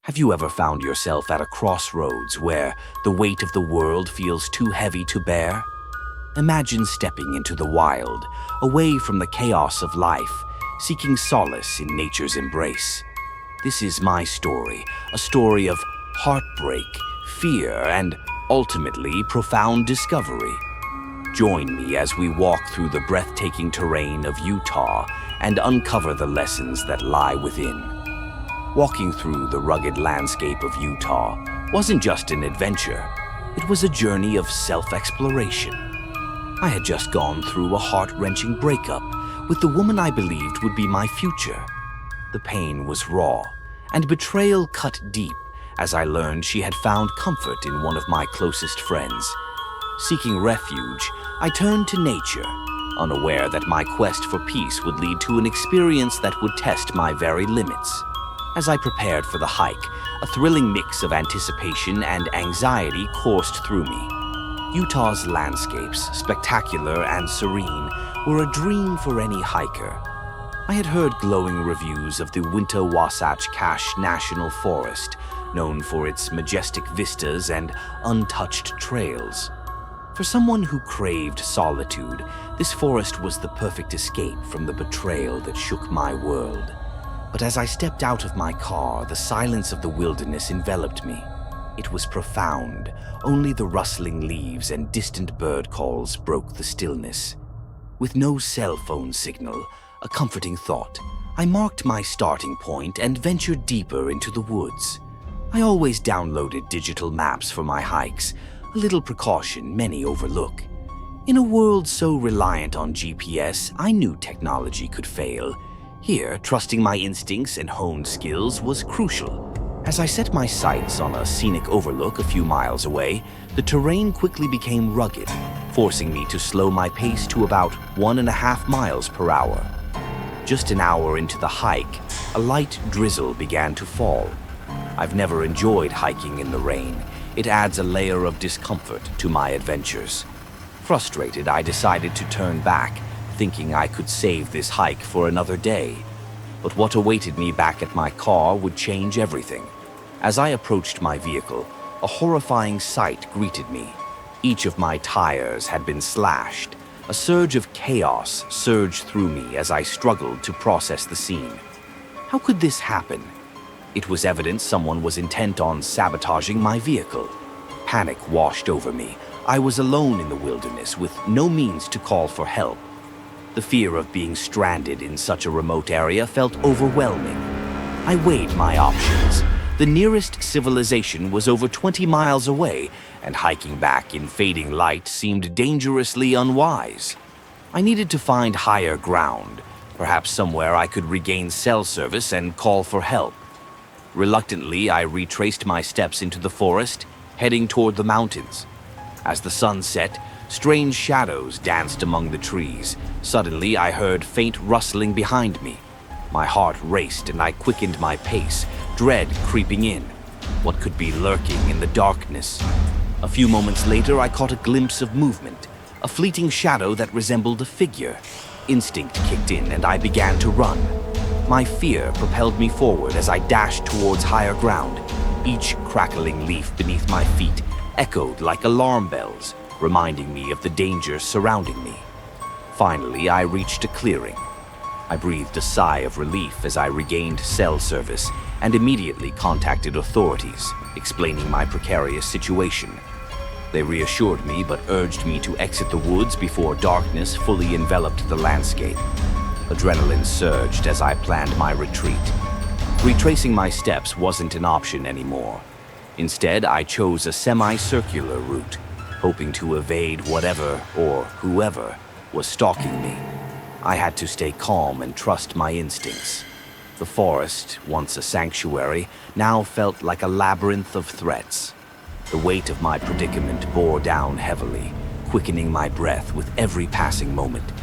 Have you ever found yourself at a crossroads where the weight of the world feels too heavy to bear? Imagine stepping into the wild, away from the chaos of life, seeking solace in nature's embrace. This is my story, a story of heartbreak, fear, and ultimately profound discovery. Join me as we walk through the breathtaking terrain of Utah and uncover the lessons that lie within. Walking through the rugged landscape of Utah wasn't just an adventure, it was a journey of self-exploration. I had just gone through a heart-wrenching breakup with the woman I believed would be my future. The pain was raw, and betrayal cut deep as I learned she had found comfort in one of my closest friends. Seeking refuge, I turned to nature, unaware that my quest for peace would lead to an experience that would test my very limits. As I prepared for the hike, a thrilling mix of anticipation and anxiety coursed through me. Utah's landscapes, spectacular and serene, were a dream for any hiker. I had heard glowing reviews of the Uinta-Wasatch-Cache National Forest, known for its majestic vistas and untouched trails. For someone who craved solitude, this forest was the perfect escape from the betrayal that shook my world. But as I stepped out of my car, the silence of the wilderness enveloped me. It was profound. Only the rustling leaves and distant bird calls broke the stillness. With no cell phone signal, a comforting thought, I marked my starting point and ventured deeper into the woods. I always downloaded digital maps for my hikes, a little precaution many overlook. In a world so reliant on GPS, I knew technology could fail. Here, trusting my instincts and honed skills was crucial. As I set my sights on a scenic overlook a few miles away, the terrain quickly became rugged, forcing me to slow my pace to about 1.5 miles per hour. Just an hour into the hike, a light drizzle began to fall. I've never enjoyed hiking in the rain. It adds a layer of discomfort to my adventures. Frustrated, I decided to turn back, thinking I could save this hike for another day. But what awaited me back at my car would change everything. As I approached my vehicle, a horrifying sight greeted me. Each of my tires had been slashed. A surge of chaos surged through me as I struggled to process the scene. How could this happen? It was evident someone was intent on sabotaging my vehicle. Panic washed over me. I was alone in the wilderness with no means to call for help. The fear of being stranded in such a remote area felt overwhelming. I weighed my options. The nearest civilization was over 20 miles away, and hiking back in fading light seemed dangerously unwise. I needed to find higher ground, perhaps somewhere I could regain cell service and call for help. Reluctantly, I retraced my steps into the forest, heading toward the mountains. As the sun set, strange shadows danced among the trees. Suddenly, I heard faint rustling behind me. My heart raced and I quickened my pace, dread creeping in. What could be lurking in the darkness? A few moments later, I caught a glimpse of movement, a fleeting shadow that resembled a figure. Instinct kicked in and I began to run. My fear propelled me forward as I dashed towards higher ground. Each crackling leaf beneath my feet echoed like alarm bells, reminding me of the dangers surrounding me. Finally, I reached a clearing. I breathed a sigh of relief as I regained cell service and immediately contacted authorities, explaining my precarious situation. They reassured me but urged me to exit the woods before darkness fully enveloped the landscape. Adrenaline surged as I planned my retreat. Retracing my steps wasn't an option anymore. Instead, I chose a semicircular route, hoping to evade whatever or whoever was stalking me. I had to stay calm and trust my instincts. The forest, once a sanctuary, now felt like a labyrinth of threats. The weight of my predicament bore down heavily, quickening my breath with every passing moment.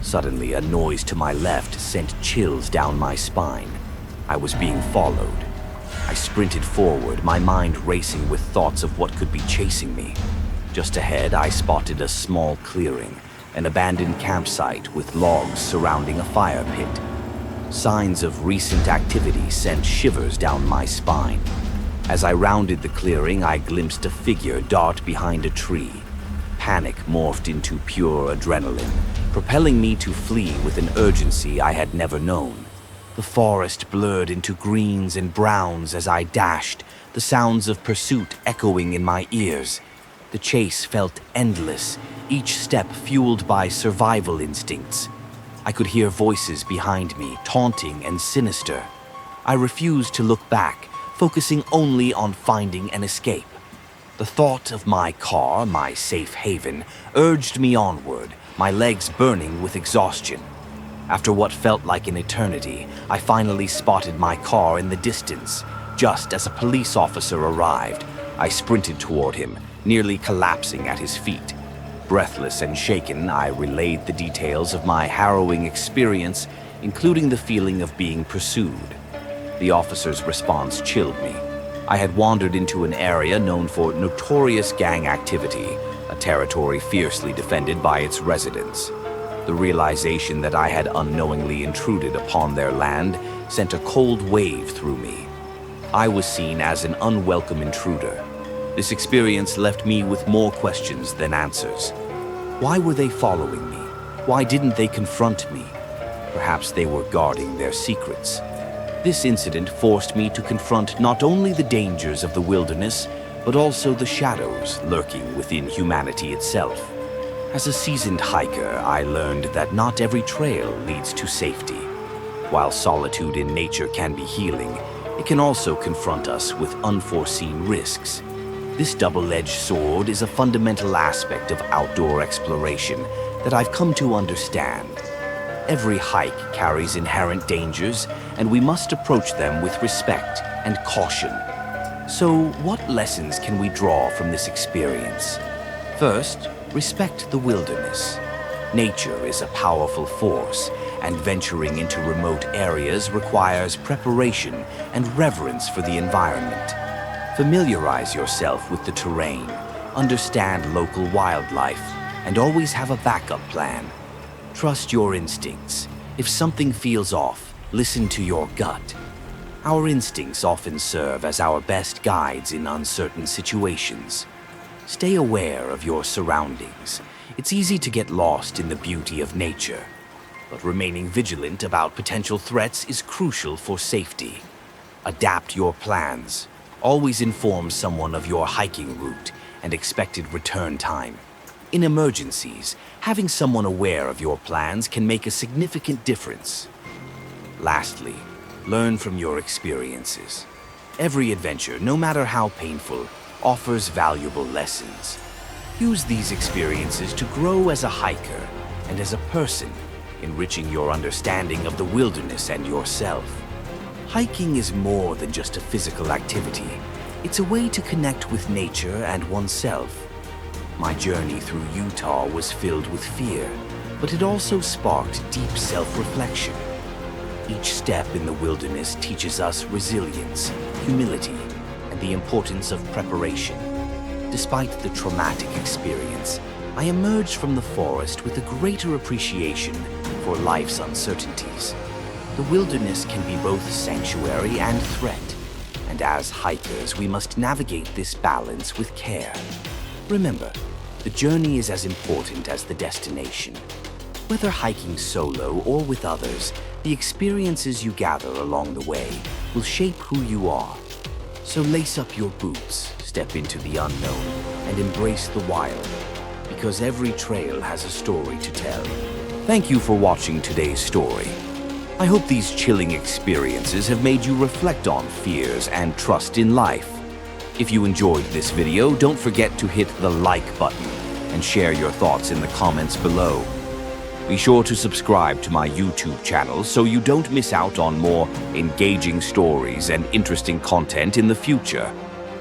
Suddenly, a noise to my left sent chills down my spine. I was being followed. I sprinted forward, my mind racing with thoughts of what could be chasing me. Just ahead, I spotted a small clearing, an abandoned campsite with logs surrounding a fire pit. Signs of recent activity sent shivers down my spine. As I rounded the clearing, I glimpsed a figure dart behind a tree. Panic morphed into pure adrenaline, propelling me to flee with an urgency I had never known. The forest blurred into greens and browns as I dashed, the sounds of pursuit echoing in my ears. The chase felt endless, each step fueled by survival instincts. I could hear voices behind me, taunting and sinister. I refused to look back, focusing only on finding an escape. The thought of my car, my safe haven, urged me onward, my legs burning with exhaustion. After what felt like an eternity, I finally spotted my car in the distance. Just as a police officer arrived, I sprinted toward him, nearly collapsing at his feet. Breathless and shaken, I relayed the details of my harrowing experience, including the feeling of being pursued. The officer's response chilled me. I had wandered into an area known for notorious gang activity, a territory fiercely defended by its residents. The realization that I had unknowingly intruded upon their land sent a cold wave through me. I was seen as an unwelcome intruder. This experience left me with more questions than answers. Why were they following me? Why didn't they confront me? Perhaps they were guarding their secrets. This incident forced me to confront not only the dangers of the wilderness, but also the shadows lurking within humanity itself. As a seasoned hiker, I learned that not every trail leads to safety. While solitude in nature can be healing, it can also confront us with unforeseen risks. This double-edged sword is a fundamental aspect of outdoor exploration that I've come to understand. Every hike carries inherent dangers, and we must approach them with respect and caution. So, what lessons can we draw from this experience? First, respect the wilderness. Nature is a powerful force, and venturing into remote areas requires preparation and reverence for the environment. Familiarize yourself with the terrain, understand local wildlife, and always have a backup plan. Trust your instincts. If something feels off, listen to your gut. Our instincts often serve as our best guides in uncertain situations. Stay aware of your surroundings. It's easy to get lost in the beauty of nature, but remaining vigilant about potential threats is crucial for safety. Adapt your plans. Always inform someone of your hiking route and expected return time. In emergencies, having someone aware of your plans can make a significant difference. Lastly, learn from your experiences. Every adventure, no matter how painful, offers valuable lessons. Use these experiences to grow as a hiker and as a person, enriching your understanding of the wilderness and yourself. Hiking is more than just a physical activity. It's a way to connect with nature and oneself. My journey through Utah was filled with fear, but it also sparked deep self-reflection. Each step in the wilderness teaches us resilience, humility, and the importance of preparation. Despite the traumatic experience, I emerged from the forest with a greater appreciation for life's uncertainties. The wilderness can be both sanctuary and threat, and as hikers, we must navigate this balance with care. Remember, the journey is as important as the destination. Whether hiking solo or with others, the experiences you gather along the way will shape who you are. So lace up your boots, step into the unknown, and embrace the wild, because every trail has a story to tell. Thank you for watching today's story. I hope these chilling experiences have made you reflect on fears and trust in life. If you enjoyed this video, don't forget to hit the like button and share your thoughts in the comments below. Be sure to subscribe to my YouTube channel so you don't miss out on more engaging stories and interesting content in the future.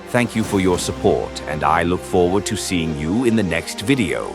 Thank you for your support, and I look forward to seeing you in the next video.